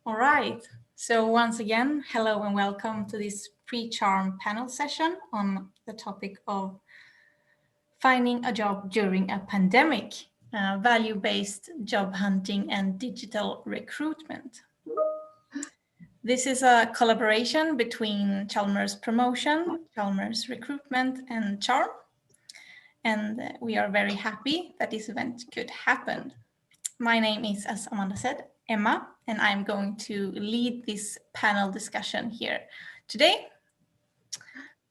All right. So once again, hello and welcome to this pre-charm panel session on the topic of finding a job during a pandemic, value-based job hunting and digital recruitment. This is a collaboration between Chalmers Promotion, Chalmers Recruitment and Charm. And we are very happy that this event could happen. My name is, as Amanda said, Emma, and I'm going to lead this panel discussion here today.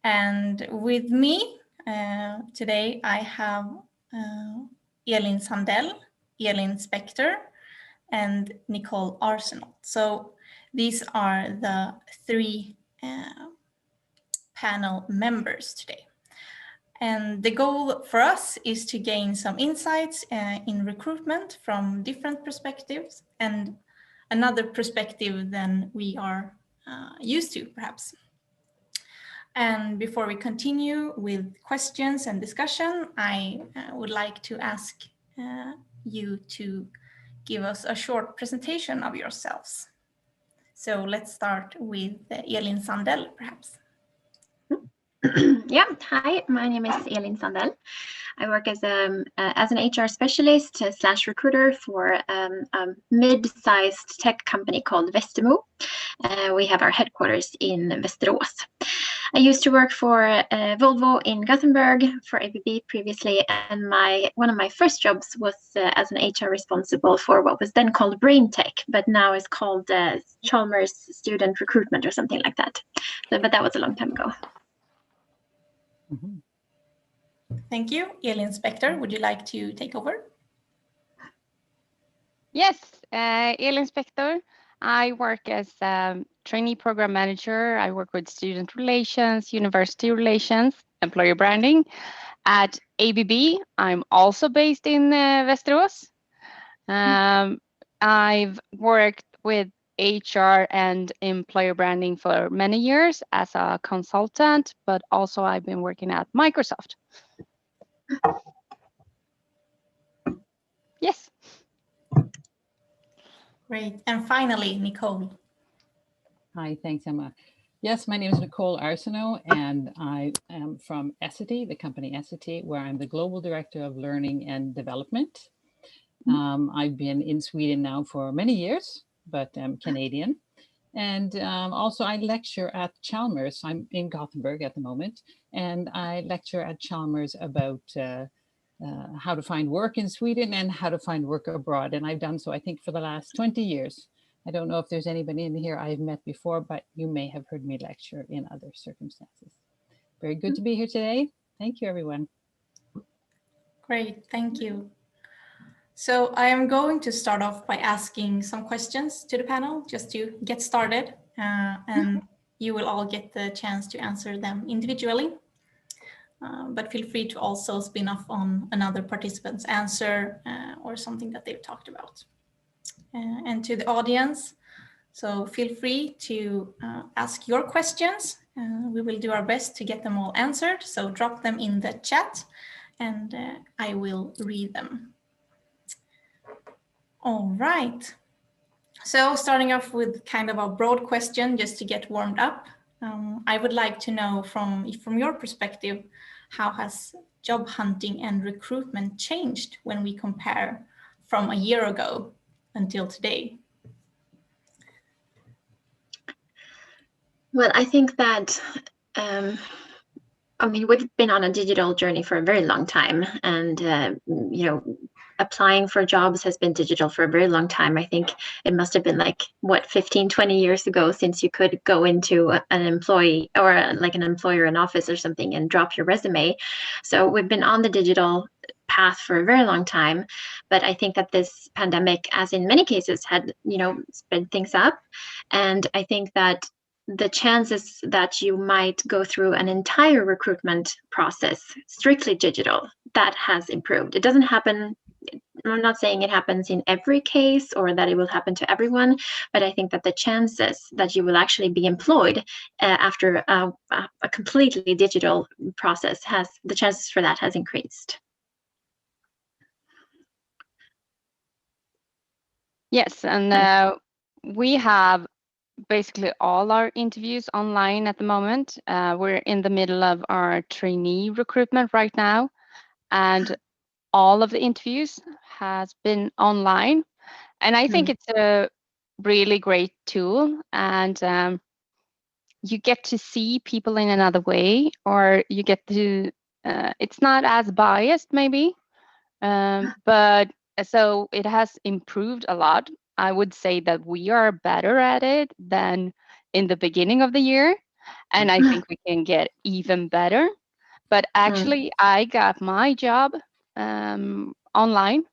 And with me today, I have Elin Sandell, Elin Spector, and Nicole Arsenal. So these are the three panel members today. And the goal for us is to gain some insights in recruitment from different perspectives and another perspective than we are used to, perhaps. And before we continue with questions and discussion, I would like to ask you to give us a short presentation of yourselves. So let's start with Elin Sandell, perhaps. Yeah, hi, my name is Elin Sandell. I work as an HR specialist / recruiter for a mid-sized tech company called Westermo. We have our headquarters in Västerås. I used to work for Volvo in Gothenburg for ABB previously, and one of my first jobs was as an HR responsible for what was then called Brain Tech, but now is called Chalmers Student Recruitment or something like that. So, but that was a long time ago. Thank you. Elin Spector, would you like to take over? Yes, Elin Spector. I work as a trainee program manager. I work with student relations, university relations, employer branding at ABB. I'm also based in Västerås. I've worked with HR and employer branding for many years as a consultant, but also I've been working at Microsoft. Yes. Great. And finally, Nicole. Hi, thanks, Emma. Yes, my name is Nicole Arsenault, and I am from Essity, the company Essity, where I'm the Global Director of Learning and Development. I've been in Sweden now for many years, but I'm Canadian. And also I lecture at Chalmers. I'm in Gothenburg at the moment, and I lecture at Chalmers about how to find work in Sweden and how to find work abroad. And I've done so, I think, for the last 20 years. I don't know if there's anybody in here I've met before, but you may have heard me lecture in other circumstances. Very good to be here today. Thank you, everyone. Great, thank you. So I am going to start off by asking some questions to the panel just to get started, and you will all get the chance to answer them individually. But feel free to also spin off on another participant's answer or something that they've talked about. And to the audience, so feel free to ask your questions. We will do our best to get them all answered. So drop them in the chat and I will read them. All right. So starting off with kind of a broad question just to get warmed up. I would like to know from your perspective, how has job hunting and recruitment changed when we compare from a year ago until today? Well, I think that, I mean, we've been on a digital journey for a very long time, and, you know, applying for jobs has been digital for a very long time. I think it must have been like, what, 15, 20 years ago since you could go into an employee or like an employer in office or something and drop your resume. So we've been on the digital path for a very long time. But I think that this pandemic, as in many cases, had, you know, sped things up. And I think that the chances that you might go through an entire recruitment process strictly digital, that has improved. It doesn't happen, I'm not saying it happens in every case or that it will happen to everyone, but I think that the chances that you will actually be employed after a completely digital process the chances for that has increased. Yes, and we have basically all our interviews online at the moment. We're in the middle of our trainee recruitment right now, and all of the interviews has been online. And I think it's a really great tool, and you get to see people in another way, or you get to, it's not as biased maybe, but so it has improved a lot. I would say that we are better at it than in the beginning of the year, and I think we can get even better. But actually, I got my job online,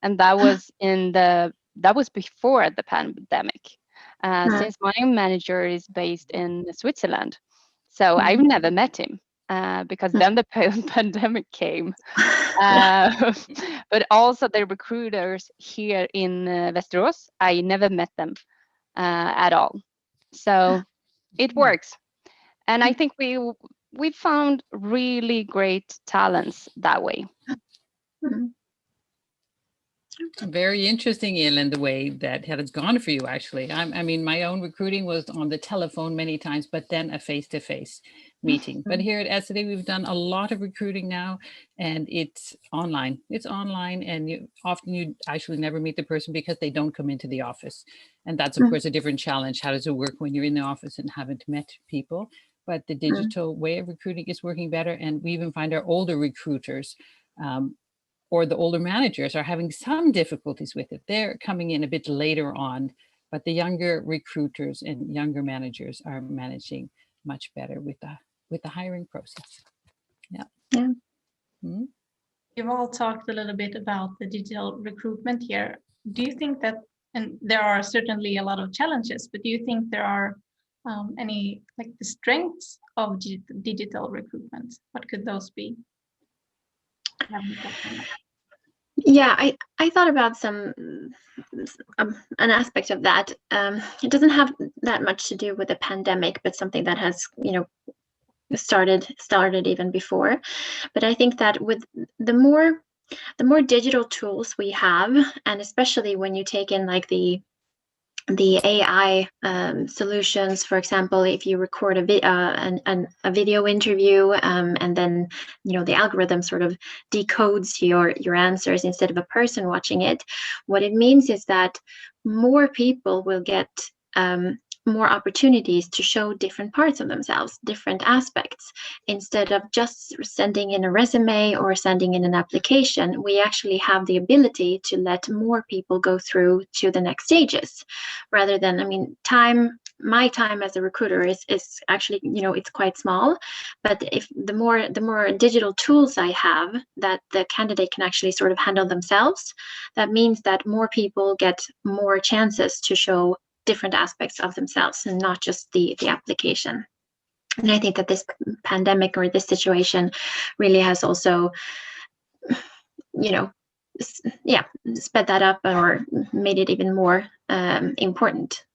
and that was before the pandemic. Since my manager is based in Switzerland, so I've never met him because then the pandemic came. But also the recruiters here in Västerås, I never met them at all. So it works, and I think we found really great talents that way. Very interesting, Elin, the way that has gone for you, actually. I mean, my own recruiting was on the telephone many times, but then a face-to-face meeting. But here at Essity, we've done a lot of recruiting now, and it's online. It's online, and you actually never meet the person because they don't come into the office. And that's, of course, a different challenge. How does it work when you're in the office and haven't met people? But the digital way of recruiting is working better. And we even find our older recruiters or the older managers are having some difficulties with it. They're coming in a bit later on, but the younger recruiters and younger managers are managing much better with the hiring process. Yeah. You've all talked a little bit about the digital recruitment here. Do you think that, and there are certainly a lot of challenges, but do you think there are any, like, the strengths of digital recruitment? What could those be? Yeah, I thought about an aspect of that. It doesn't have that much to do with the pandemic, but something that has, started even before. But I think that with the more digital tools we have, and especially when you take in like the AI solutions, for example, if you record a video interview, and then the algorithm sort of decodes your answers instead of a person watching it, what it means is that more people will get more opportunities to show different parts of themselves, different aspects. Instead of just sending in a resume or sending in an application, we actually have the ability to let more people go through to the next stages, rather than, my time as a recruiter is actually, it's quite small, but if the more digital tools I have that the candidate can actually sort of handle themselves, that means that more people get more chances to show different aspects of themselves and not just the application. And I think that this pandemic or this situation really has also, sped that up or made it even more important.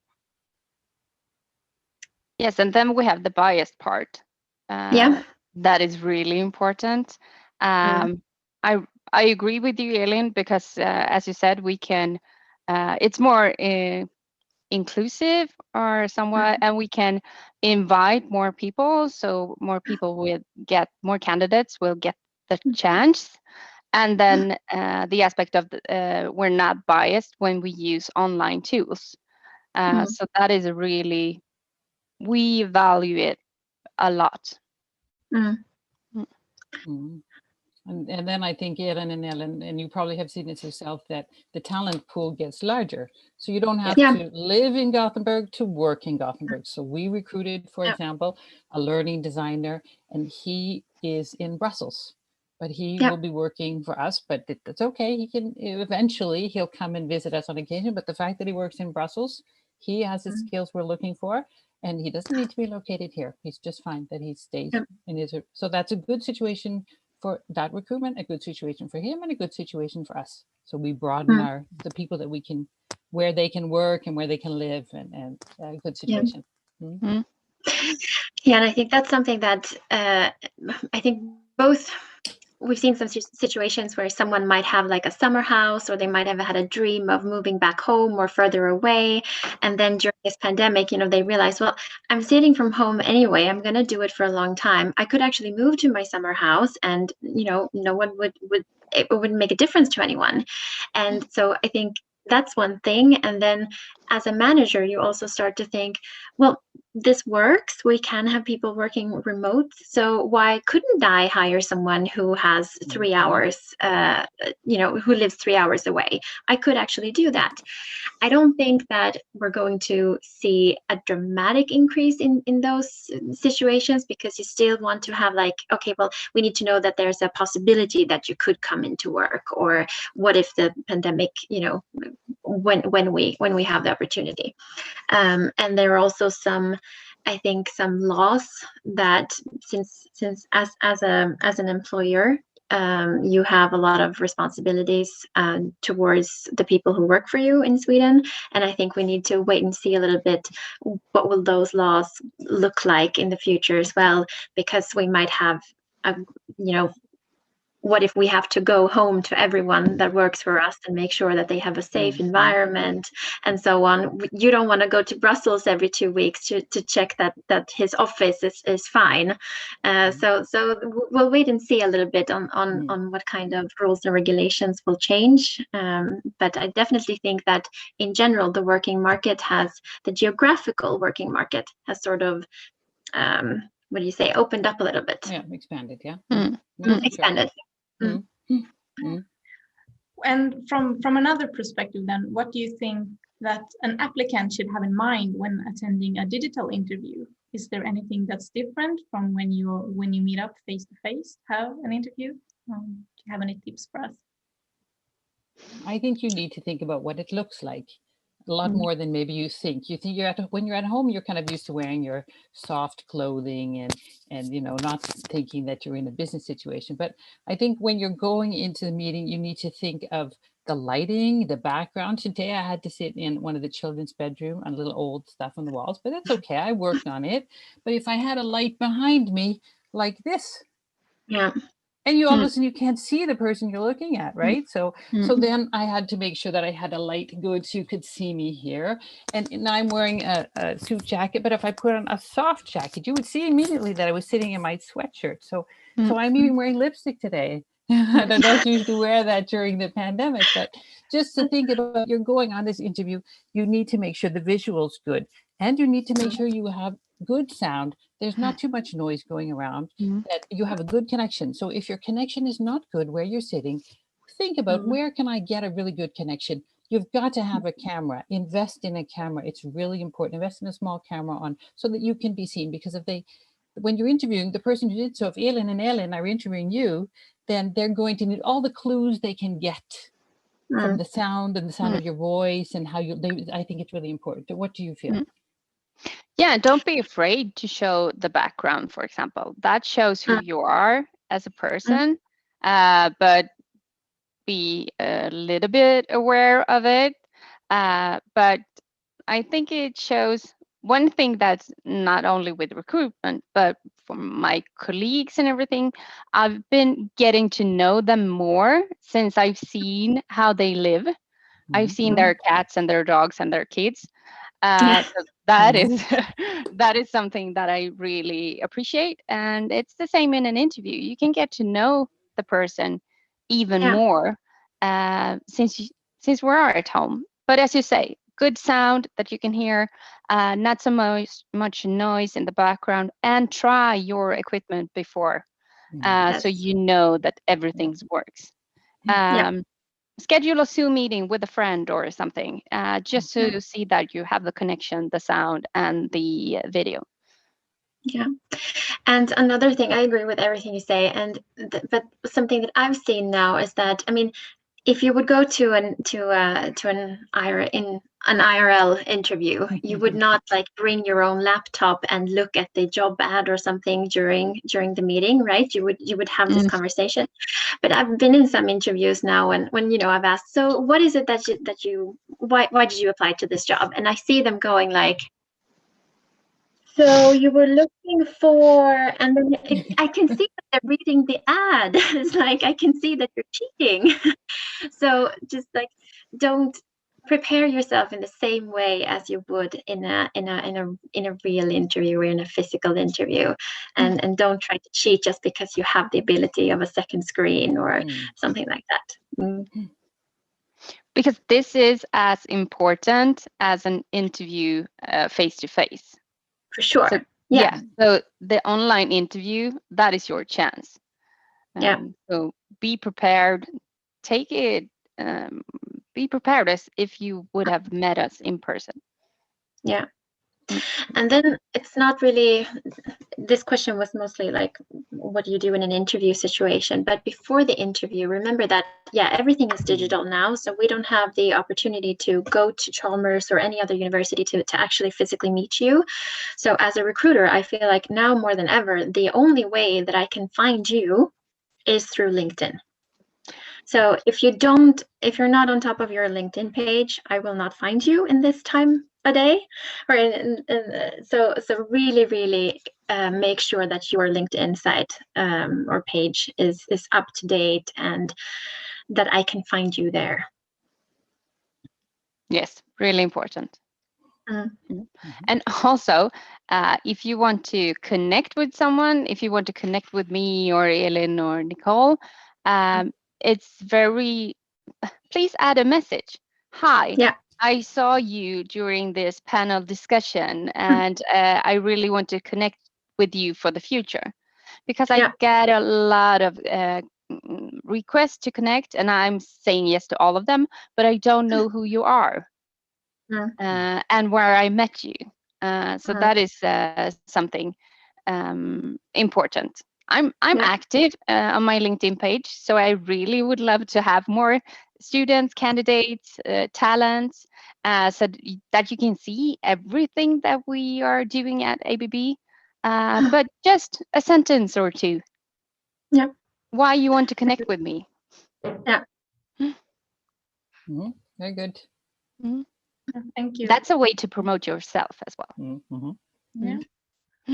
Yes, and then we have the biased part. That is really important. I agree with you, Elin, because as you said, we can, it's more inclusive or somewhat, and we can invite more people, so more people will get, more candidates will get the chance. And then the aspect of we're not biased when we use online tools. So that is really, we value it a lot. And then I think Elin and Ellen, and you probably have seen it yourself, that the talent pool gets larger. So you don't have to live in Gothenburg to work in Gothenburg. So we recruited, for example, a learning designer, and he is in Brussels, but he will be working for us, but that's okay. He can, eventually he'll come and visit us on occasion. But the fact that he works in Brussels, he has the skills we're looking for, and he doesn't need to be located here. He's just fine that he stays in his, so that's a good situation for that recruitment, a good situation for him, and a good situation for us. So we broaden the people that we can, where they can work and where they can live, and a good situation. Yeah, and I think that's something that I think both we've seen some situations where someone might have like a summer house, or they might have had a dream of moving back home or further away. And then during this pandemic, they realize, well, I'm sitting from home anyway. I'm going to do it for a long time. I could actually move to my summer house, and, no one it wouldn't make a difference to anyone. And so I think that's one thing. And then as a manager, you also start to think, well, this works. We can have people working remote. So why couldn't I hire someone who has 3 hours, who lives 3 hours away? I could actually do that. I don't think that we're going to see a dramatic increase in those situations, because you still want to have like, okay, well, we need to know that there's a possibility that you could come into work, or what if the pandemic, when we have the opportunity. And there are also some laws that since as an employer, you have a lot of responsibilities towards the people who work for you in Sweden. And I think we need to wait and see a little bit, what will those laws look like in the future as well, because we might have what if we have to go home to everyone that works for us and make sure that they have a safe environment and so on? You don't want to go to Brussels every 2 weeks to check that his office is fine. So we'll wait and see a little bit on what kind of rules and regulations will change. But I definitely think that in general, the geographical working market has sort of, opened up a little bit. Yeah, expanded, yeah. Expanded. Sure. And from another perspective, then, what do you think that an applicant should have in mind when attending a digital interview? Is there anything that's different from when you meet up face to face, have an interview? Do you have any tips for us? I think you need to think about what it looks like a lot more than maybe you think. You think when you're at home, you're kind of used to wearing your soft clothing and not thinking that you're in a business situation. But I think when you're going into the meeting, you need to think of the lighting, the background. Today I had to sit in one of the children's bedroom and a little old stuff on the walls, but that's okay. I worked on it. But if I had a light behind me like this, yeah. And you all of a sudden you can't see the person you're looking at, right? So then I had to make sure that I had a light good so you could see me here. And I'm wearing a suit jacket, but if I put on a soft jacket, you would see immediately that I was sitting in my sweatshirt. So I'm even wearing lipstick today. I don't usually wear that during the pandemic, but just to think about, you're going on this interview, you need to make sure the visual's good, and you need to make sure you have good sound. There's not too much noise going around, that you have a good connection. So if your connection is not good where you're sitting, think about where can I get a really good connection? You've got to have a camera. Invest in a camera. It's really important. Invest in a small camera on so that you can be seen, because when you're interviewing the person who did, so if Elin and Elin are interviewing you, then they're going to need all the clues they can get from the sound and the sound of your voice and how I think it's really important. What do you feel? Yeah, don't be afraid to show the background, for example. That shows who you are as a person, but be a little bit aware of it. But I think it shows one thing that's not only with recruitment, but for my colleagues and everything, I've been getting to know them more since I've seen how they live. I've seen their cats and their dogs and their kids. So that is something that I really appreciate, and it's the same in an interview. You can get to know the person even more since we are at home. But as you say, good sound that you can hear, not so much noise in the background, and try your equipment before, so you know that everything works. Schedule a Zoom meeting with a friend or something, just to see that you have the connection, the sound, and the video. Yeah. And another thing, I agree with everything you say. But something that I've seen now is that, I mean, if you would go to an IRL interview, you would not like bring your own laptop and look at the job ad or something during the meeting, right? You would have this conversation. But I've been in some interviews now, and when I've asked, so what is it why did you apply to this job? And I see them going like, So you were looking for, and then I can see that they're reading the ad. It's like, I can see that you're cheating. So just like, don't prepare yourself in the same way as you would in a real interview or in a physical interview, and don't try to cheat just because you have the ability of a second screen or something like that. Because this is as important as an interview face to face. For sure. So, yeah. So the online interview, that is your chance. So be prepared. Take it. Be prepared as if you would have met us in person. Yeah. And then it's not really, this question was mostly like, what do you do in an interview situation? But before the interview, remember that, everything is digital now. So we don't have the opportunity to go to Chalmers or any other university to actually physically meet you. So as a recruiter, I feel like now more than ever, the only way that I can find you is through LinkedIn. So if you're not on top of your LinkedIn page, I will not find you in this time a day. Or so really make sure that your LinkedIn site or page is up to date and that I can find you there. Yes, really important. And also, if you want to connect with someone, if you want to connect with me or Elin or Nicole, it's please add a message. Hi, I saw you during this panel discussion and I really want to connect with you for the future, because I get a lot of requests to connect and I'm saying yes to all of them, but I don't know who you are and where I met you. So that is something important. I'm active on my LinkedIn page, so I really would love to have more students, candidates, talents, so that you can see everything that we are doing at ABB. But just a sentence or two. Why you want to connect with me? Very good. Thank you. That's a way to promote yourself as well.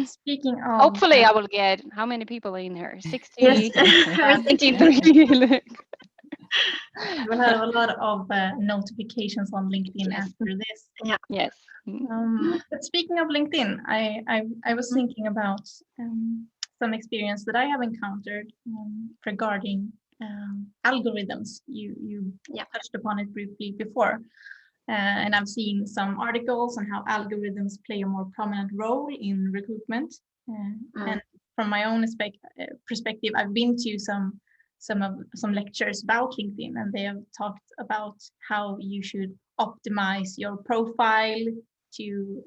Speaking of, hopefully I will get, how many people are in here? 60. Yes. 63. We'll have a lot of notifications on LinkedIn after this. Yes. But speaking of LinkedIn, I was thinking about some experience that I have encountered regarding algorithms. You touched upon it briefly before. And I've seen some articles on how algorithms play a more prominent role in recruitment. And from my own perspective, I've been to some lectures about LinkedIn, and they have talked about how you should optimize your profile to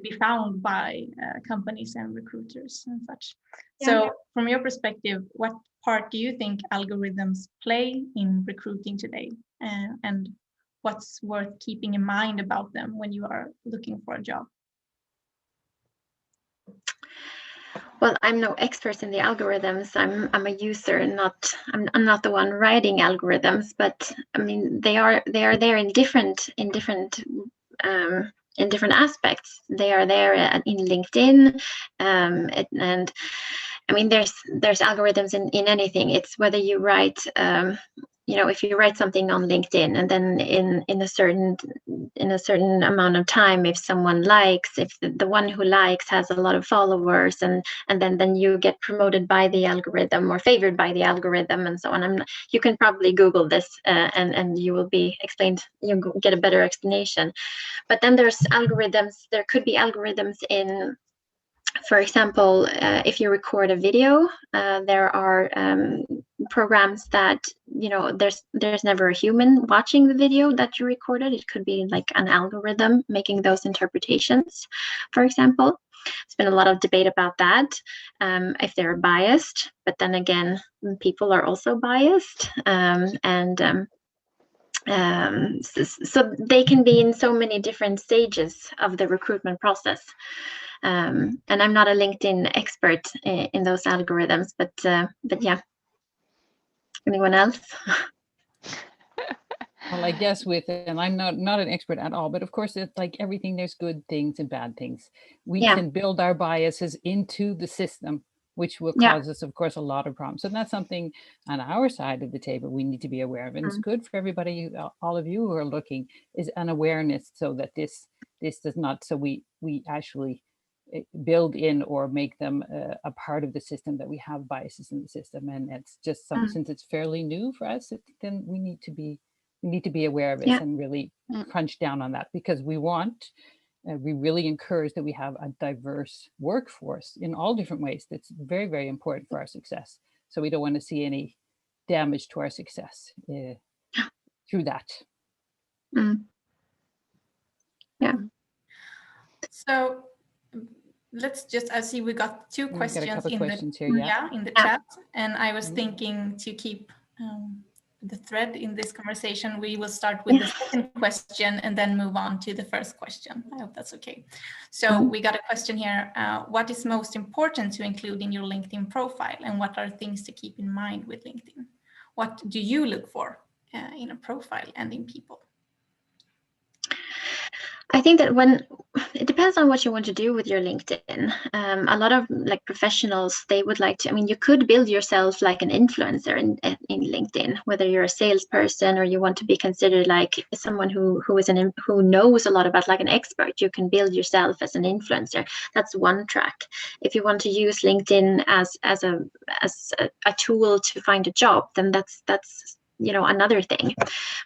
be found by companies and recruiters and such. So from your perspective, what part do you think algorithms play in recruiting today? And what's worth keeping in mind about them when you are looking for a job? Well, I'm no expert in the algorithms. I'm a user, and I'm not the one writing algorithms. But I mean, they are there in different aspects. They are there in LinkedIn, and I mean, there's algorithms in anything. It's whether you write. If you write something on LinkedIn and then in a certain amount of time, if someone likes, if the one who likes has a lot of followers, and then you get promoted by the algorithm or favored by the algorithm and so on. You can probably Google this and you will be explained. You get a better explanation. But then there's algorithms. There could be algorithms in. For example, if you record a video, there are programs that, there's never a human watching the video that you recorded. It could be like an algorithm making those interpretations, for example. There's been a lot of debate about that, if they're biased, but then again, people are also biased. So they can be in so many different stages of the recruitment process. And I'm not a LinkedIn expert in those algorithms, but yeah. Anyone else? Well, I guess and I'm not an expert at all, but of course it's like everything, there's good things and bad things. We can build our biases into the system, which will cause us, of course, a lot of problems. So that's something on our side of the table we need to be aware of. And it's good for everybody, all of you who are looking, is an awareness so that this does not, so we actually build in or make them a part of the system, that we have biases in the system. And it's just since it's fairly new for us, then we need to be aware of it and really crunch down on that, because we really encourage that we have a diverse workforce in all different ways. That's very, very important for our success. So we don't want to see any damage to our success through that. Yeah. So let's just, I see we got two questions in the chat, and I was thinking to keep the thread in this conversation, we will start with the second question and then move on to the first question. I hope that's okay. So we got a question here. What is most important to include in your LinkedIn profile, and what are things to keep in mind with LinkedIn? What do you look for in a profile and in people? I think that it depends on what you want to do with your LinkedIn. A lot of like professionals, they would like to, I mean, you could build yourself like an influencer in LinkedIn, whether you're a salesperson or you want to be considered like someone who knows a lot about, like an expert. You can build yourself as an influencer. That's one track. If you want to use LinkedIn as a tool to find a job, then that's another thing.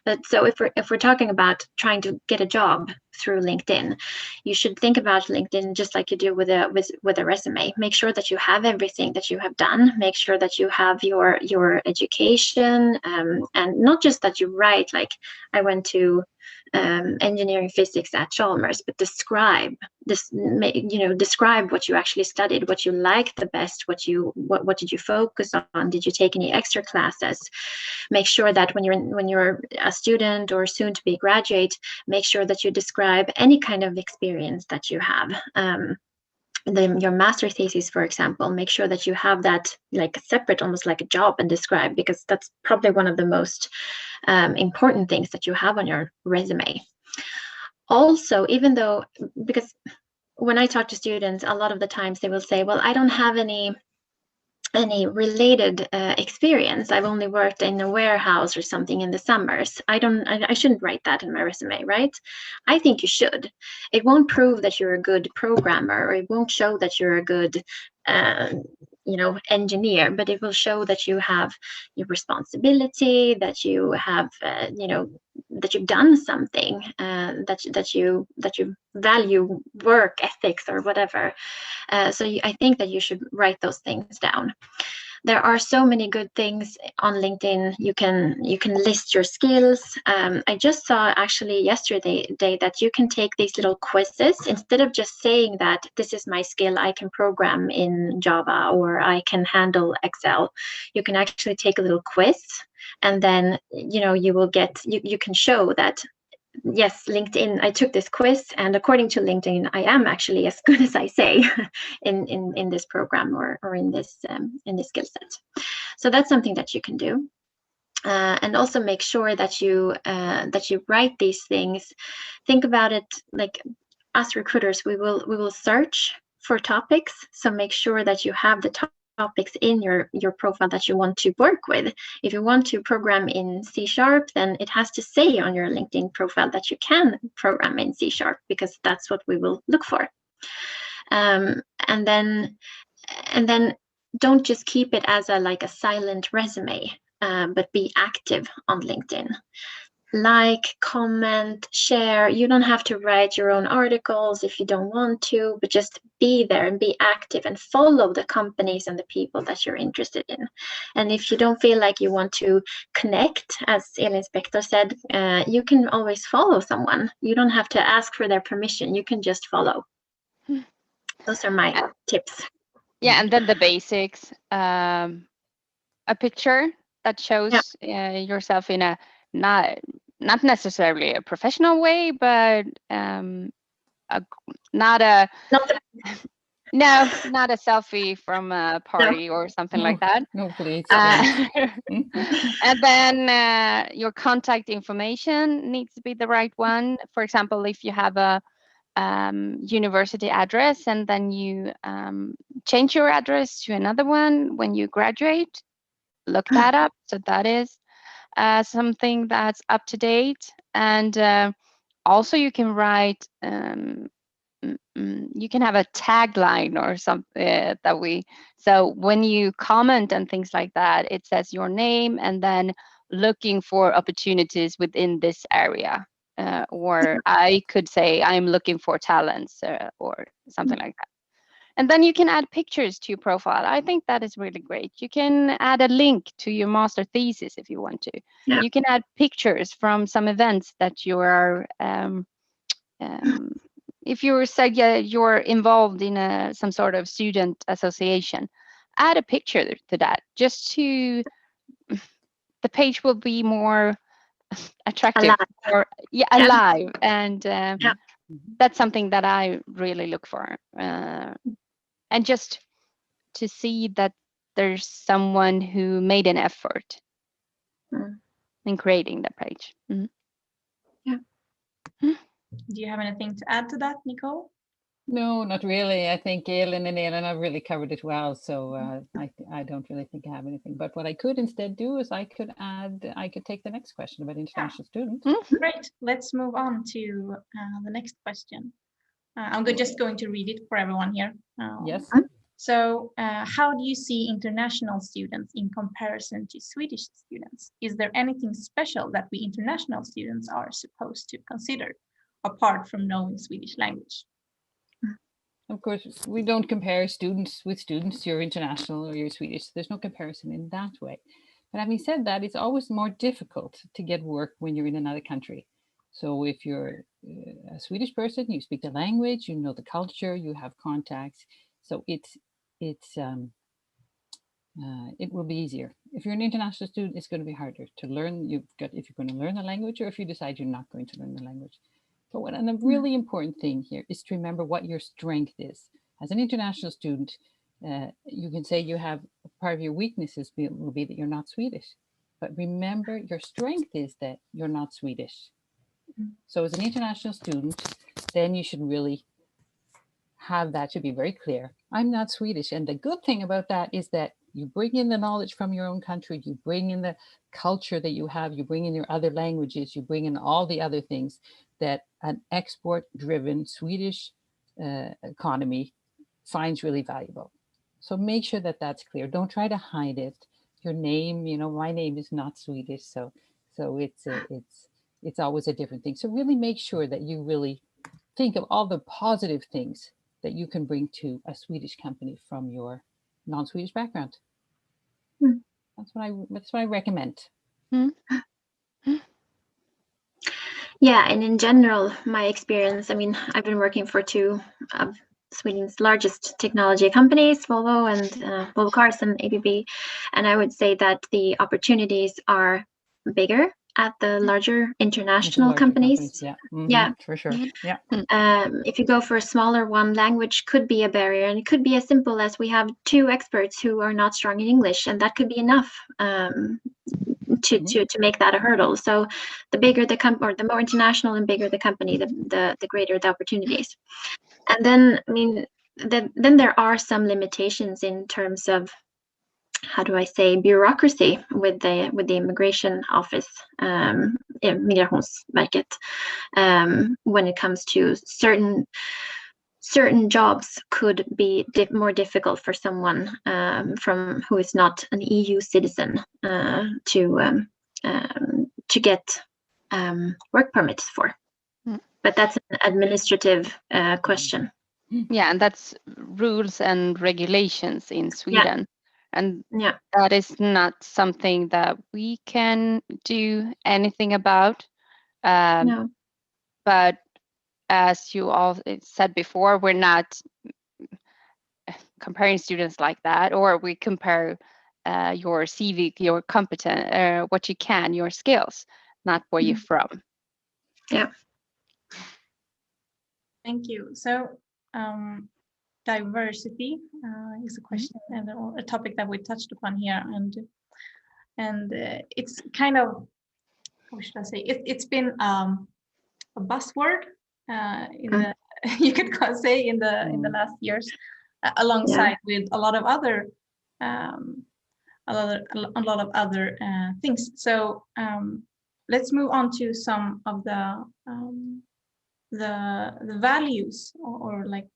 But so if we're talking about trying to get a job through LinkedIn, you should think about LinkedIn just like you do with a resume. Make sure that you have everything that you have done. Make sure that you have your education, and not just that you write like I went to engineering physics at Chalmers, but describe what you actually studied, what you liked the best, what did you focus on, did you take any extra classes. Make sure that when you're a student or soon to be graduate, make sure that you describe any kind of experience that you have. Your master thesis, for example, make sure that you have that like separate, almost like a job, and describe, because that's probably one of the most important things that you have on your resume. Also, because when I talk to students, a lot of the times they will say, well, I don't have any related experience. I've only worked in a warehouse or something in the summers. I shouldn't write that in my resume, right? I think you should. It won't prove that you're a good programmer, or it won't show that you're a good engineer, but it will show that you have your responsibility, that you have that you've done something, that you value work ethics or whatever. I think that you should write those things down. There are so many good things on LinkedIn. You can list your skills. I just saw actually yesterday that you can take these little quizzes. Instead of just saying that this is my skill, I can program in Java or I can handle Excel, you can actually take a little quiz, and then you can show that, yes, LinkedIn, I took this quiz, and according to LinkedIn, I am actually as good as I say in this program or in this skill set. So that's something that you can do. And also make sure that you write these things. Think about it like, us recruiters, we will search for topics. So make sure that you have the topics in your profile that you want to work with. If you want to program in C#, then it has to say on your LinkedIn profile that you can program in C#, because that's what we will look for. And then don't just keep it as a silent resume, but be active on LinkedIn. Like, comment, share. You don't have to write your own articles if you don't want to, but just be there and be active and follow the companies and the people that you're interested in. And if you don't feel like you want to connect, as Elin Spector said, you can always follow someone. You don't have to ask for their permission. You can just follow. Those are my tips. Yeah, and then the basics. A picture that shows yourself in a not necessarily a professional way, but No, not a selfie from a party or something like that. No, please. And then your contact information needs to be the right one. For example, if you have a university address and then you change your address to another one when you graduate, look that up. So that is something that's up to date. And also you can write, you can have a tagline or something so when you comment and things like that, it says your name and then looking for opportunities within this area. Or I could say I'm looking for talents or something like that. And then you can add pictures to your profile. I think that is really great. You can add a link to your master thesis if you want to. Yeah. You can add pictures from some events that you are, if you're involved in some sort of student association, add a picture to that. Just to, the page will be more attractive or alive. And that's something that I really look for. And just to see that there's someone who made an effort in creating the page. Yeah. Do you have anything to add to that, Nicole? No, not really. I think Elin and Elin have really covered it well. So I don't really think I have anything. But what I could instead do is I could take the next question about international students. Great. Let's move on to the next question. I'm just going to read it for everyone here. Yes. So how do you see international students in comparison to Swedish students? Is there anything special that we international students are supposed to consider apart from knowing Swedish language? Of course, we don't compare students with students. You're international or you're Swedish. There's no comparison in that way. But having said that, it's always more difficult to get work when you're in another country. So if you're a Swedish person, you speak the language, you know the culture, you have contacts. So it will be easier. If you're an international student, it's going to be harder to learn. If you're going to learn the language or if you decide you're not going to learn the language. But a really important thing here is to remember what your strength is. As an international student, you can say you have part of your weaknesses will be that you're not Swedish. But remember, your strength is that you're not Swedish. So as an international student, then you should really have that to be very clear. I'm not Swedish. And the good thing about that is that you bring in the knowledge from your own country, you bring in the culture that you have, you bring in your other languages, you bring in all the other things that an export-driven Swedish economy finds really valuable. So make sure that that's clear. Don't try to hide it. Your name, my name is not Swedish, so it's always a different thing. So really make sure that you really think of all the positive things that you can bring to a Swedish company from your non-Swedish background. That's what I recommend. Yeah, and in general, my experience, I've been working for two of Sweden's largest technology companies, Volvo and Volvo Cars and ABB, and I would say that the opportunities are bigger at the larger international companies. Yeah, for sure. Yeah. If you go for a smaller one, language could be a barrier, and it could be as simple as we have two experts who are not strong in English, and that could be enough to make that a hurdle. So the bigger the company, or the more international and bigger the company, the greater the opportunities. And then then there are some limitations in terms of, how do I say, bureaucracy with the immigration office, Migrationsverket, when it comes to certain jobs could be more difficult for someone from who is not an EU citizen to get work permits for. But that's an administrative question. Yeah, and that's rules and regulations in Sweden. Yeah. And that is not something that we can do anything about. No. But as you all said before, we're not comparing students like that, or we compare your CV, your competence, what you can, your skills, not where you're from. Yeah. Thank you. So diversity is a question and a topic that we touched upon here, and it's kind of, how should I say, it's been a buzzword in the you could say in the last years, alongside with a lot of other things. So let's move on to some of the values, or like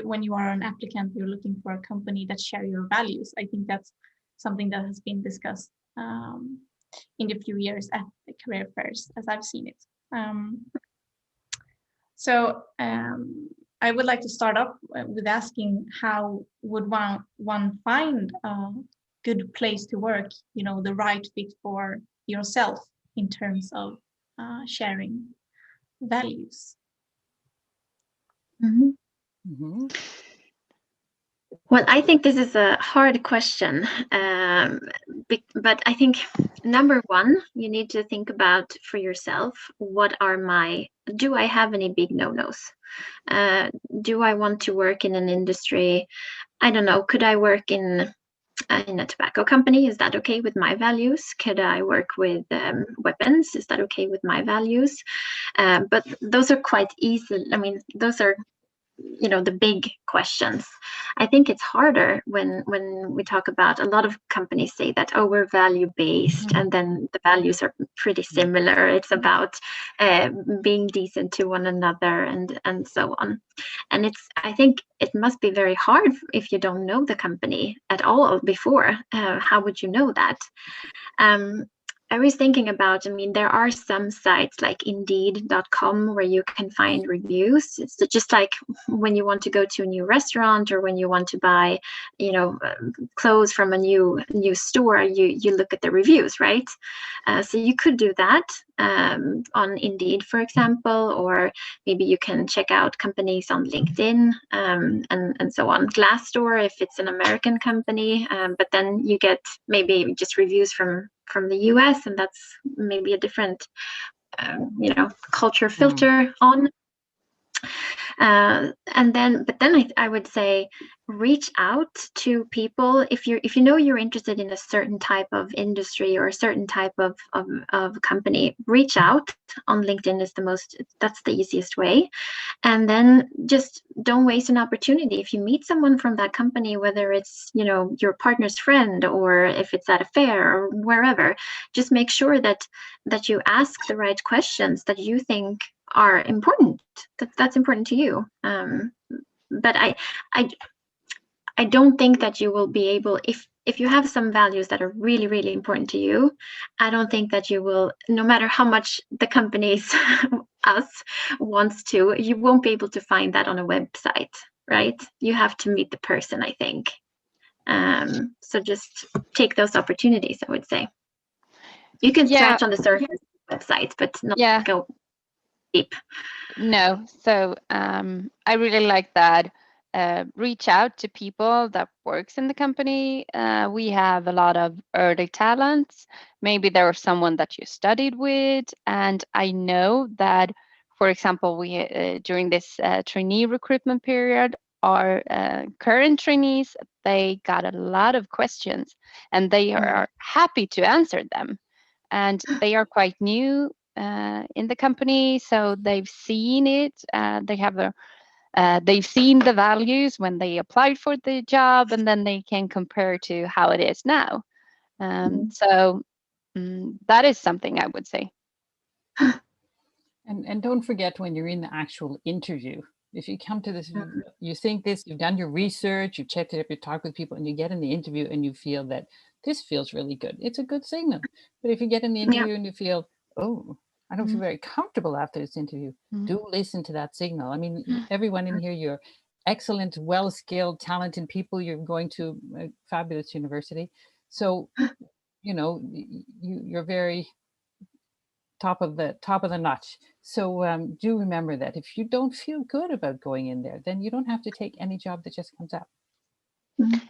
when you are an applicant, you're looking for a company that share your values. I think that's something that has been discussed in the few years at the career fairs, as I've seen it. So I would like to start off with asking, how would one find a good place to work, the right fit for yourself in terms of sharing values? Well, I think this is a hard question, but I think number one, you need to think about for yourself, do I have any big no-nos? Do I want to work in an industry? I don't know, could I work in a tobacco company? Is that okay with my values? Could I work with weapons? Is that okay with my values? But those are quite easy. I mean, those are the big questions. I think it's harder when we talk about, a lot of companies say that, oh, we're value based, and then the values are pretty similar. It's about being decent to one another and so on. And I think it must be very hard if you don't know the company at all before. How would you know that? I was thinking about, there are some sites like Indeed.com where you can find reviews. It's just like when you want to go to a new restaurant, or when you want to buy, clothes from a new store, you look at the reviews, right? So you could do that on Indeed, for example, or maybe you can check out companies on LinkedIn and so on. Glassdoor, if it's an American company, but then you get maybe just reviews from the US, and that's maybe a different culture filter on. But then I would say, reach out to people if you know you're interested in a certain type of industry or a certain type of company. Reach out on LinkedIn that's the easiest way. And then just don't waste an opportunity. If you meet someone from that company, whether it's your partner's friend, or if it's at a fair or wherever, just make sure that you ask the right questions that you think are important, that's important to you. But I don't think that you will be able, if you have some values that are really, really important to you, I don't think that you will, no matter how much the companies wants to, you won't be able to find that on a website, right? You have to meet the person, I think. So just take those opportunities, I would say. You can scratch on the surface websites, but not go deep. No, so I really like that. Reach out to people that works in the company. We have a lot of early talents. Maybe there was someone that you studied with, and I know that, for example, we during this trainee recruitment period, our current trainees, they got a lot of questions, and they are happy to answer them, and they are quite new in the company, so they've seen it. They've seen the values when they applied for the job, and then they can compare to how it is now. So that is something I would say. And don't forget, when you're in the actual interview, if you come to this, you think this, you've done your research, you've checked it up, you talk with people, and you get in the interview and you feel that this feels really good, it's a good signal. But if you get in the interview and you feel, oh, I don't feel very comfortable after this interview, do listen to that signal. I mean, everyone in here, you're excellent, well-skilled, talented people. You're going to a fabulous university. So, you're very top of the notch. So do remember that if you don't feel good about going in there, then you don't have to take any job that just comes up.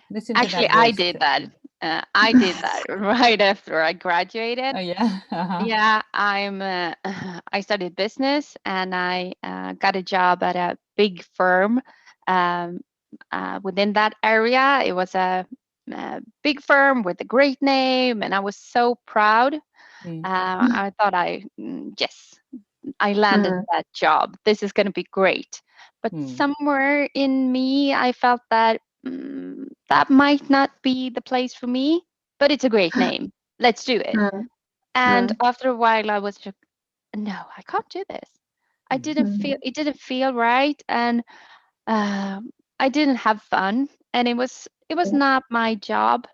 Listen Actually, to that I did that. I did that right after I graduated. Oh yeah. Yeah, I studied business, and I got a job at a big firm within that area. It was a big firm with a great name, and I was so proud. I thought yes, I landed that job. This is going to be great. But somewhere in me, I felt that that might not be the place for me, but it's a great name. Let's do it. And after a while, I was just, no, I can't do this. It didn't feel right, and I didn't have fun, and it was not my job.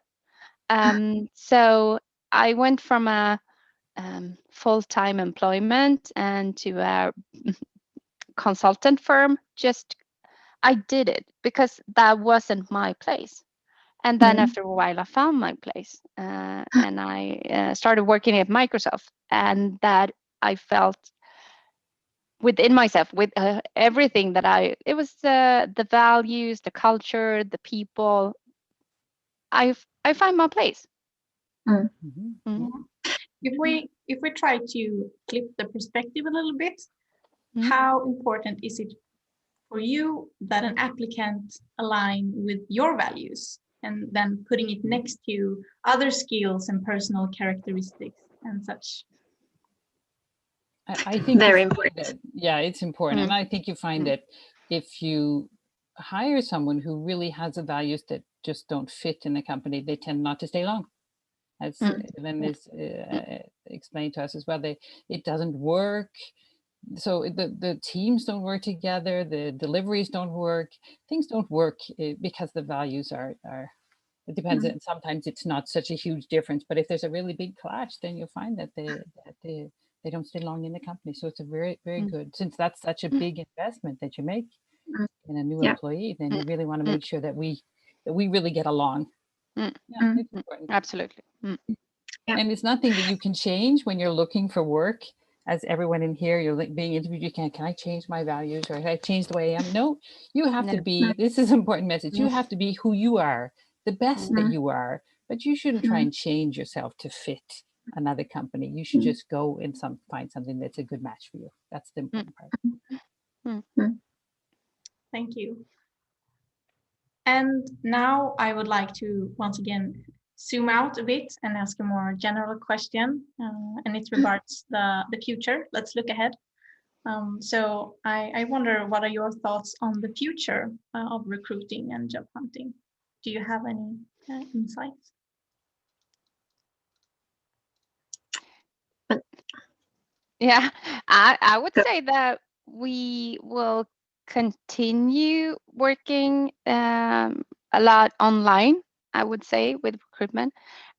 So I went from a full-time employment and to a consultant firm. I did it because that wasn't my place. And then after a while, I found my place, and I started working at Microsoft, and that I felt within myself, with everything that it was the values, the culture, the people. I find my place. If we try to flip the perspective a little bit, how important is it for you that an applicant align with your values, and then putting it next to other skills and personal characteristics and such? I think very important. Yeah, it's important. And I think you find that if you hire someone who really has the values that just don't fit in the company, they tend not to stay long. As Ellen is explained to us as well, it doesn't work. So the teams don't work together, the deliveries don't work, things don't work because the values are it depends. And sometimes it's not such a huge difference, but if there's a really big clash, then you'll find that they don't stay long in the company. So it's a very, very good, since that's such a big investment that you make in a new employee, then you really want to make sure that we really get along. It's important. Absolutely. And it's nothing that you can change when you're looking for work. As everyone in here, you're being interviewed, you can I change my values, or can I change the way I am? No, you have to be, this is an important message, you have to be who you are, the best that you are, but you shouldn't try and change yourself to fit another company. You should just go and find something that's a good match for you. That's the important part. Thank you. And now I would like to once again zoom out a bit and ask a more general question, and it regards the future. Let's look ahead. So I wonder, what are your thoughts on the future of recruiting and job hunting? Do you have any insights? Yeah, I would say that we will continue working a lot online, I would say, with recruitment.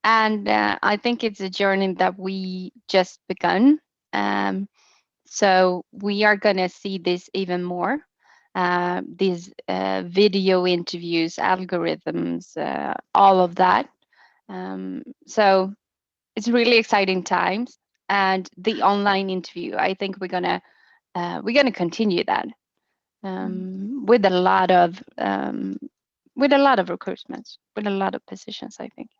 And I think it's a journey that we just begun. So we are going to see this even more. These video interviews, algorithms, all of that. So it's really exciting times. And the online interview, I think we're gonna continue that with a lot of recruitments, with a lot of positions, I think.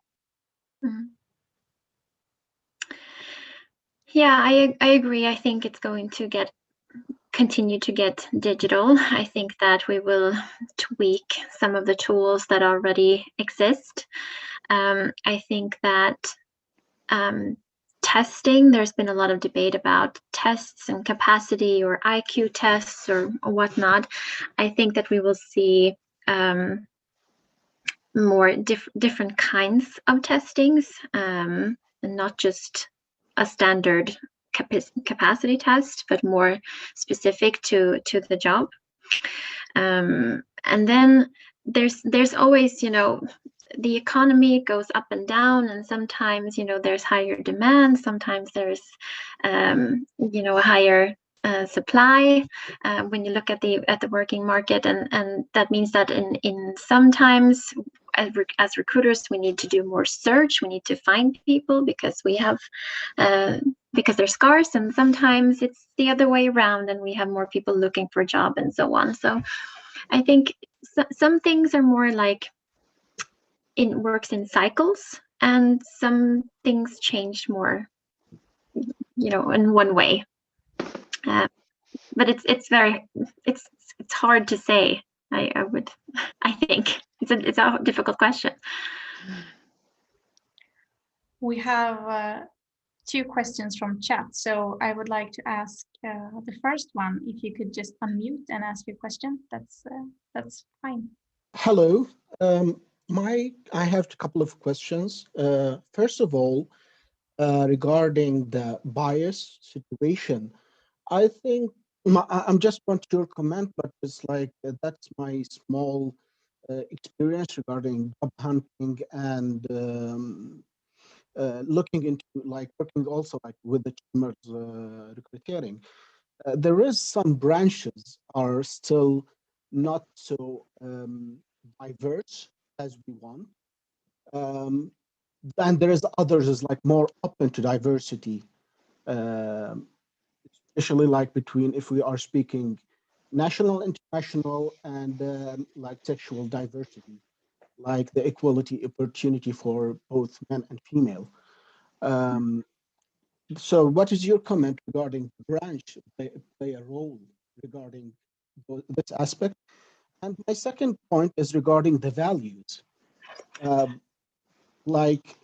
Yeah, I agree. I think it's going to continue to get digital. I think that we will tweak some of the tools that already exist. I think that testing, there's been a lot of debate about tests and capacity or IQ tests or whatnot. I think that we will see more different kinds of testings, and not just a standard capacity test, but more specific to the job. And then there's always, the economy goes up and down, and sometimes, there's higher demand, sometimes there's, a higher supply when you look at the working market, and that means that in sometimes as recruiters we need to do more search, we need to find people because they're scarce, and sometimes it's the other way around and we have more people looking for a job and so on. So I think some things are more like works in cycles, and some things change more, in one way. But it's hard to say. I would I think it's a difficult question. We have 2 questions from chat, so I would like to ask the first one. If you could just unmute and ask your question, that's fine. Hello. I have a couple of questions. First of all, regarding the bias situation, I think I'm just want your comment, but it's like that's my small experience regarding job hunting and looking into like working also like with the Chalmers Recrytering. There is some branches are still not so diverse as we want. And there is others is like more open to diversity, especially like between if we are speaking national, international, and like sexual diversity, like the equality opportunity for both men and female. So what is your comment regarding branch play a role regarding this aspect? And my second point is regarding the values. Like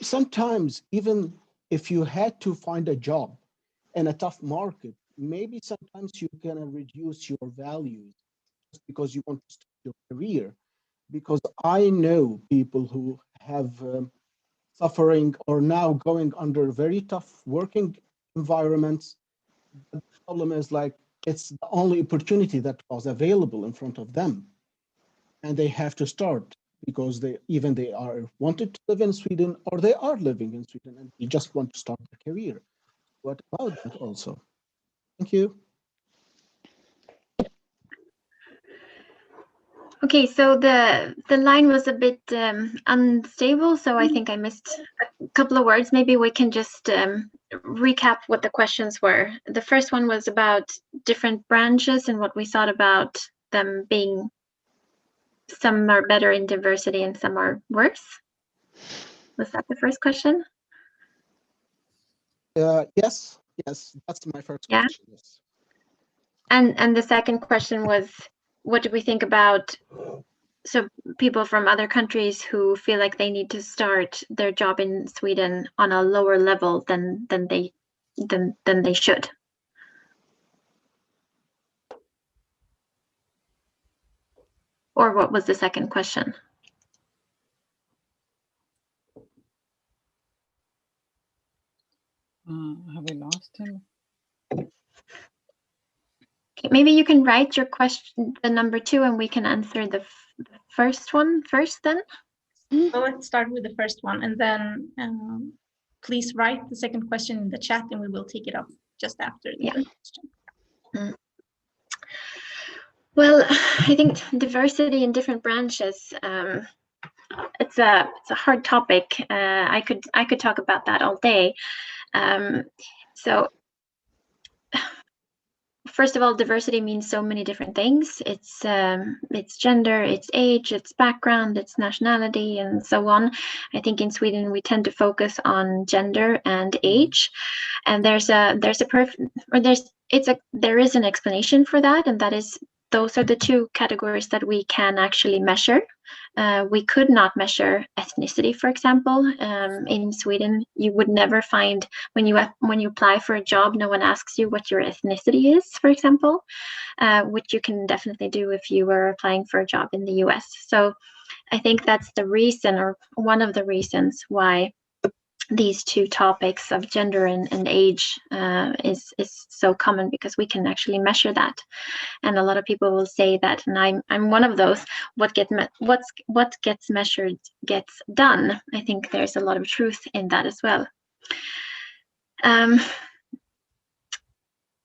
sometimes even if you had to find a job in a tough market, maybe sometimes you can reduce your values just because you want to start your career. Because I know people who have suffering or now going under very tough working environments. The problem is like it's the only opportunity that was available in front of them, and they have to start because they are wanted to live in Sweden or they are living in Sweden and they just want to start their career. What about that also? Thank you. Okay, so the line was a bit unstable, so I think I missed a couple of words. Maybe we can just recap what the questions were. The first one was about different branches and what we thought about them being, some are better in diversity and some are worse. Was that the first question? Yes, that's my first question. Yes. And the second question was, what do we think about people from other countries who feel like they need to start their job in Sweden on a lower level than they should? Or what was the second question? Have we lost him? Okay, maybe you can write your question, the number 2, and we can answer the first one first then. So let's start with the first one, and then please write the second question in the chat and we will take it up just after the first question. Well, I think diversity in different branches, it's a hard topic. I could talk about that all day. So first of all, diversity means so many different things. It's gender, it's age, it's background, it's nationality, and so on. I think in Sweden we tend to focus on gender and age, and there is an explanation for that, and that is those are the 2 categories that we can actually measure. We could not measure ethnicity, for example. In Sweden, you would never find, when you apply for a job, no one asks you what your ethnicity is, for example, which you can definitely do if you were applying for a job in the US. So I think that's the reason, or one of the reasons, why these 2 topics of gender and age is so common, because we can actually measure that. And a lot of people will say that, and I'm one of those, what gets measured gets done. I think there's a lot of truth in that as well.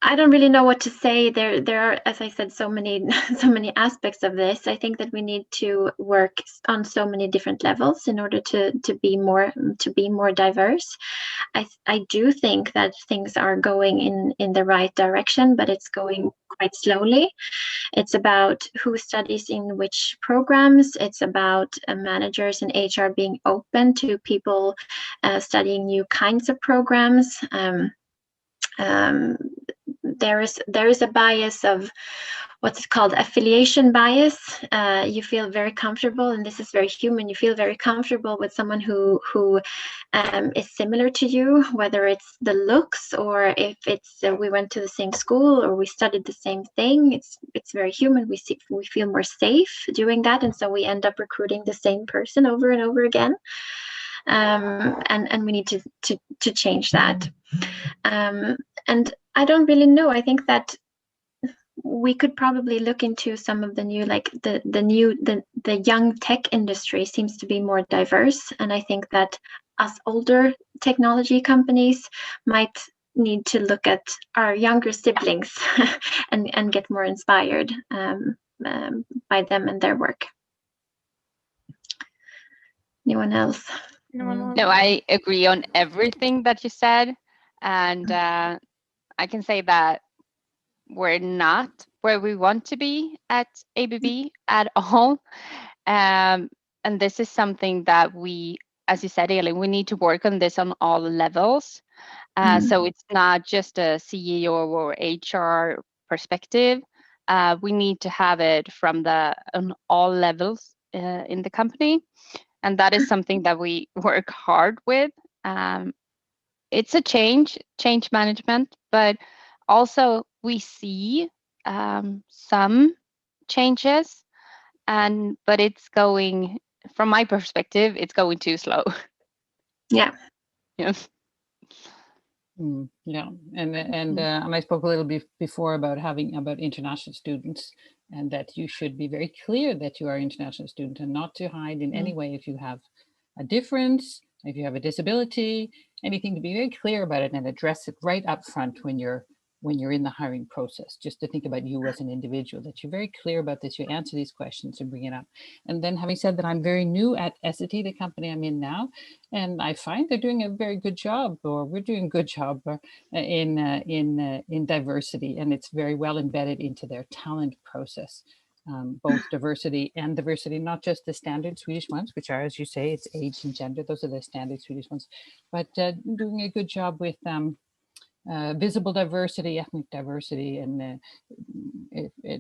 I don't really know what to say. There are, as I said, so many aspects of this. I think that we need to work on so many different levels in order to be more diverse. I do think that things are going in the right direction, but it's going quite slowly. It's about who studies in which programs. It's about managers and HR being open to people there is a bias of what's called affiliation bias. You feel very comfortable, and this is very human. You feel very comfortable with someone who is similar to you, whether it's the looks or if it's we went to the same school or we studied the same thing. It's very human. We feel more safe doing that, and so we end up recruiting the same person over and over again. And we need to change that. And I don't really know. I think that we could probably look into some of the new, like the young tech industry seems to be more diverse, and I think that us older technology companies might need to look at our younger siblings and get more inspired by them and their work. Anyone else? No, I agree on everything that you said, and I can say that we're not where we want to be at ABB at all. And this is something that we, as you said, Elin, we need to work on this on all levels. So it's not just a CEO or HR perspective. We need to have it from on all levels in the company. And that is something that we work hard with. It's a change management, but also we see some changes, but it's going, from my perspective, it's going too slow. Yeah. Yeah. Yeah, and I spoke a little bit before about international students, and that you should be very clear that you are an international student and not to hide in any way if you have a difference, if you have a disability, anything, to be very clear about it and address it right up front when you're in the hiring process, just to think about you as an individual, that you're very clear about this, you answer these questions and bring it up. And then, having said that, I'm very new at Essity, the company I'm in now, and I find they're doing a very good job, or we're doing a good job in diversity, and it's very well embedded into their talent process. Both diversity, not just the standard Swedish ones, which are, as you say, it's age and gender. Those are the standard Swedish ones, but doing a good job with visible diversity, ethnic diversity, and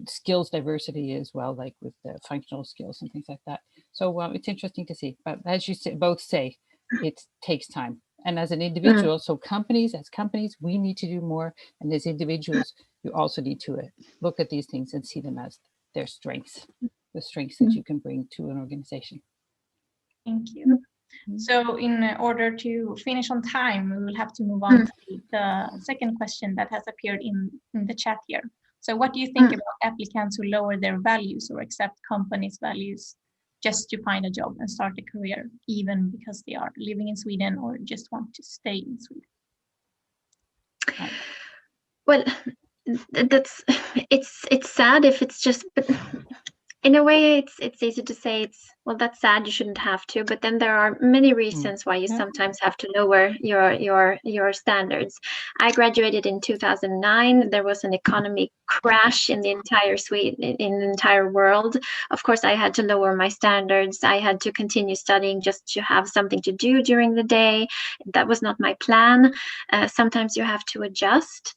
skills diversity as well, like with functional skills and things like that. So it's interesting to see. But as you both say, it takes time. And as an individual, so as companies, we need to do more. And as individuals, you also need to look at these things and see them as their strengths, the strengths that you can bring to an organization. Thank you. So in order to finish on time, we will have to move on to the second question that has appeared in the chat here. So what do you think about applicants who lower their values or accept companies' values just to find a job and start a career, even because they are living in Sweden or just want to stay in Sweden? Well, it's sad if it's just, but in a way it's easy to say that's sad, you shouldn't have to, but then there are many reasons why you sometimes have to lower your standards. I graduated in 2009. There was an economic crash in the entire world. Of course, I had to lower my standards. I had to continue studying just to have something to do during the day. That was not my plan. Sometimes you have to adjust.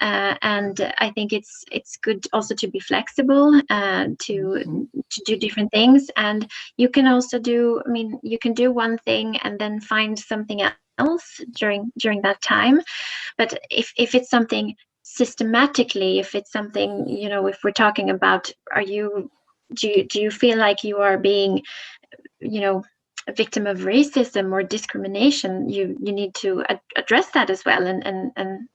And I think it's good also to be flexible, to do different things. And you can also you can do one thing and then find something else during that time. But if it's something systematically, if it's something, if we're talking about, do you feel like you are being, a victim of racism or discrimination, you need to address that as well, and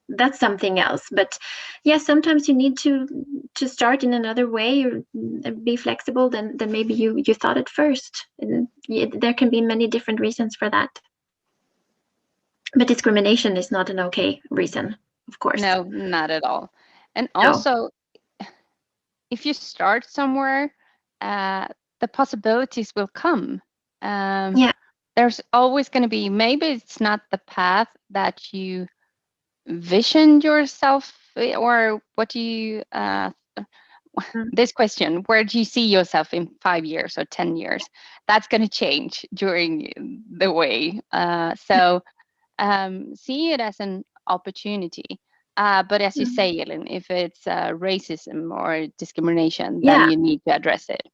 that's something else. But yes, sometimes you need to start in another way, or be flexible than maybe you thought at first. And there can be many different reasons for that. But discrimination is not an okay reason, of course. No, not at all. And also, if you start somewhere, the possibilities will come. There's always going to be, maybe it's not the path that you visioned yourself, or what do you this question, where do you see yourself in 5 years or 10 years? That's going to change during the way. So see it as an opportunity. But as you say, Elin, if it's racism or discrimination, Yeah. then you need to address it.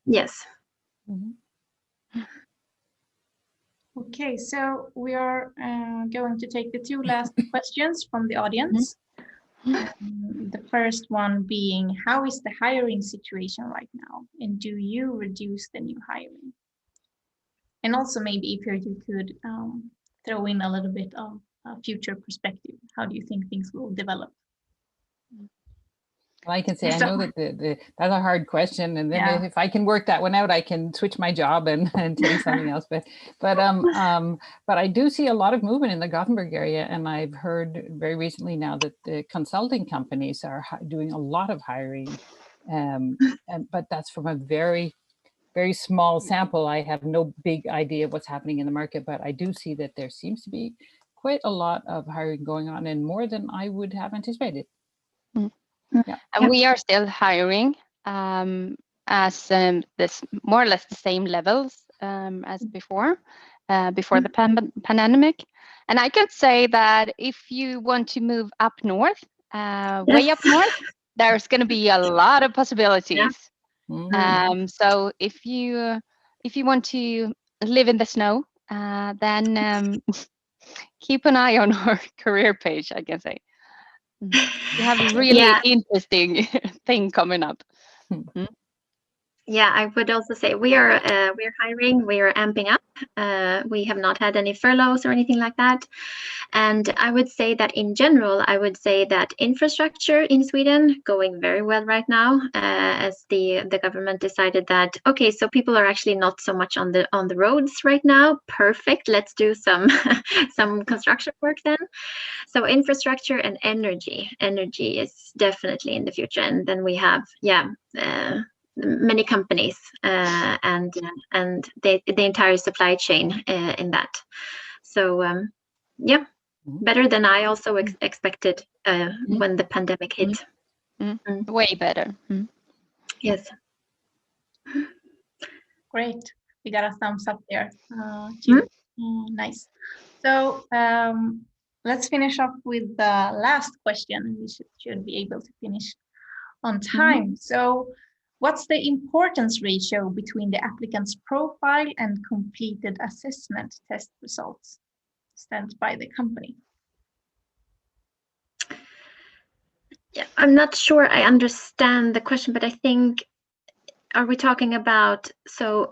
Yes. Okay, so we are going to take the two last questions from the audience. The first one being, how is the hiring situation right now? And do you reduce the new hiring? And also maybe if you could throw in a little bit of a future perspective. How do you think things will develop? Well, I can say I know that that's a hard question, and then if I can work that one out, I can switch my job and take something else. But I do see a lot of movement in the Gothenburg area, and I've heard very recently now that the consulting companies are doing a lot of hiring, but that's from a very small sample. I have no big idea of what's happening in the market, but I do see that there seems to be quite a lot of hiring going on, and more than I would have anticipated. Yeah. And we are still hiring as this more or less the same levels as before the pandemic. And I can say that if you want to move up north, way up north, there's going to be a lot of possibilities. So if you want to live in the snow, then keep an eye on our career page, I can say. You have a really interesting thing coming up. Yeah, I would also say we're hiring, we are amping up. We have not had any furloughs or anything like that. And I would say that in general, I would say that infrastructure in Sweden going very well right now, as the government decided that, okay, so people are actually not so much on the roads right now. Perfect. Let's do some some construction work then. So infrastructure and energy is definitely in the future. And then we have, many companies and the entire supply chain in that. So better than I also expected when the pandemic hit. Way better. Yes. Great. We got a thumbs up there too. Nice. So let's finish off with the last question. We should be able to finish on time. So what's the importance ratio between the applicant's profile and completed assessment test results sent by the company? Yeah, I'm not sure I understand the question, but I think, are we talking about the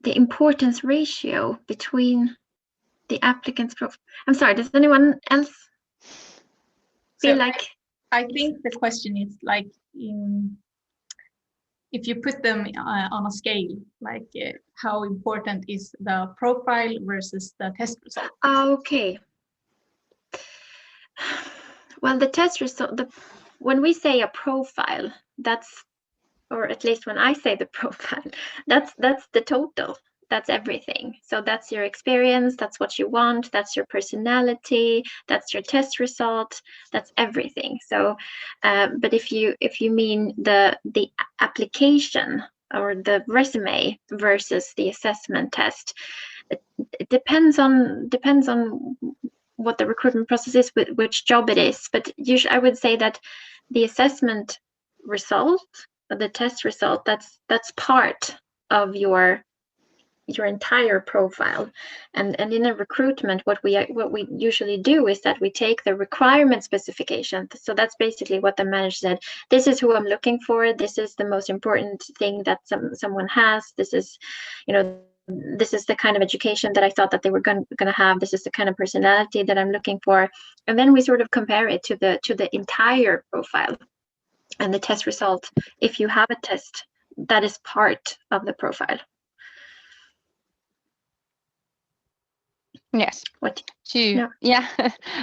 importance ratio between the applicant's profile? I'm sorry, does anyone else feel like? I think the question is like, if you put them on a scale, like how important is the profile versus the test result? Okay. Well, the test result, when we say a profile, that's, or at least when I say the profile, that's the total. That's everything. So that's your experience, that's what you want, that's your personality, that's your test result, that's everything. So, but if you mean the application or the resume versus the assessment test, it depends on what the recruitment process is, with which job it is. But usually I would say that the assessment result, the test result, that's part of your entire profile. And in a recruitment, what we usually do is that we take the requirement specification. So that's basically what the manager said, this is who I'm looking for, this is the most important thing that someone has, this is, this is the kind of education that I thought that they were going to have, this is the kind of personality that I'm looking for. And then we sort of compare it to the entire profile. And the test result, if you have a test, that is part of the profile. Yes. What? Yeah.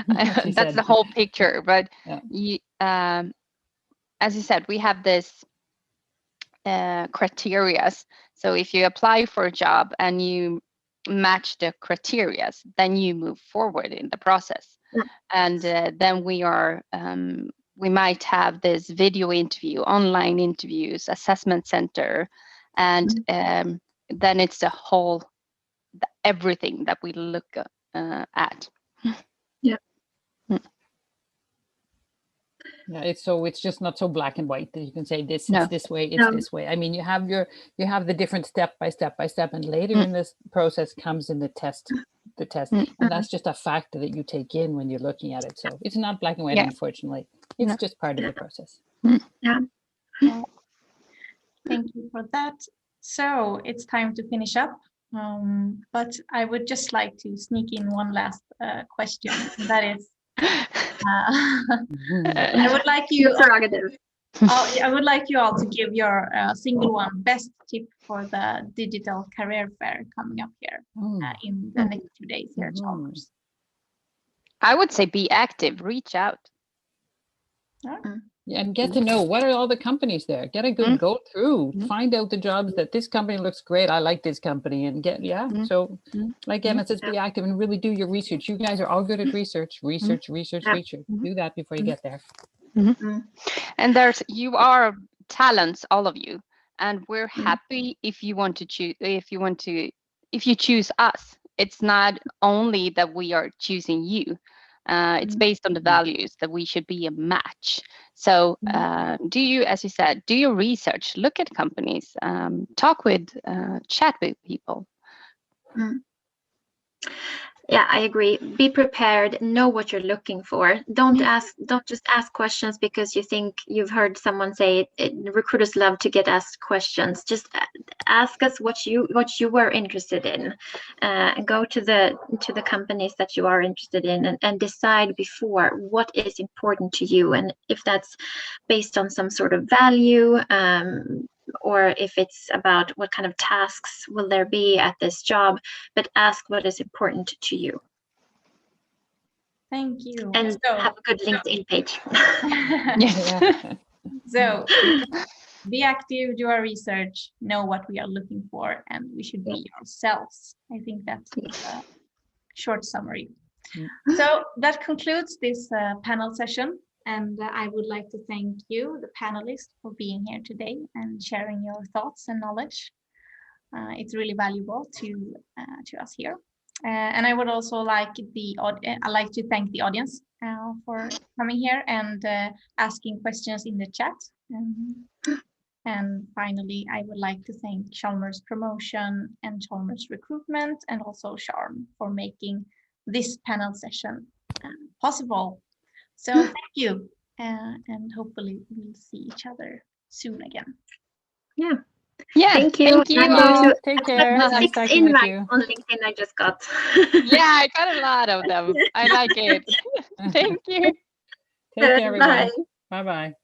That's the whole picture. But as you said, we have this criteria. So if you apply for a job and you match the criteria, then you move forward in the process. And then we might have this video interview, online interviews, assessment center, and then it's the whole everything that we look at. Yeah, it's just not so black and white that you can say this No. is this way, it's No. this way. I mean, you have the different step by step, and later in this process comes in the test, and that's just a factor that you take in when you're looking at it. So it's not black and white, Yeah. unfortunately. It's No. just part of the process. Yeah. Thank you for that. So it's time to finish up. But I would just like to sneak in one last question. That is, I would like you. Prerogative. I would like you all to give your single one best tip for the digital career fair coming up here in the next 2 days here at Chalmers. I would say be active, reach out. Yeah, and get to know what are all the companies there. Get a good go through, find out the jobs that this company looks great. I like this company, and get So, like Emma says, be active and really do your research. You guys are all good at research. Do that before you get there. And you are talents, all of you, and we're happy if you want to choose. If you choose us, it's not only that we are choosing you. It's based on the values that we should be a match. So as you said, do your research, look at companies, chat with people. Yeah, I agree. Be prepared, know what you're looking for. Don't just ask questions because you think you've heard someone say it. Recruiters love to get asked questions. Just ask us what you were interested in. Go to the companies that you are interested in and decide before what is important to you, and if that's based on some sort of value, or if it's about what kind of tasks will there be at this job, but ask what is important to you. Thank you. And have a good LinkedIn page. So be active, do our research, know what we are looking for, and we should be ourselves. I think that's a short summary. So that concludes this panel session. And I would like to thank you, the panelists, for being here today and sharing your thoughts and knowledge. It's really valuable to us here. And I would also like to thank the audience for coming here and asking questions in the chat. And finally, I would like to thank Chalmers Promotion and Chalmers Recruitment, and also Charm for making this panel session possible. So thank you, and hopefully we'll see each other soon again. Yeah. Thank you. Take care. Nice talking with you. On LinkedIn I just got. Yeah, I got a lot of them. I like it. Thank you. Take care, everyone. Bye-bye.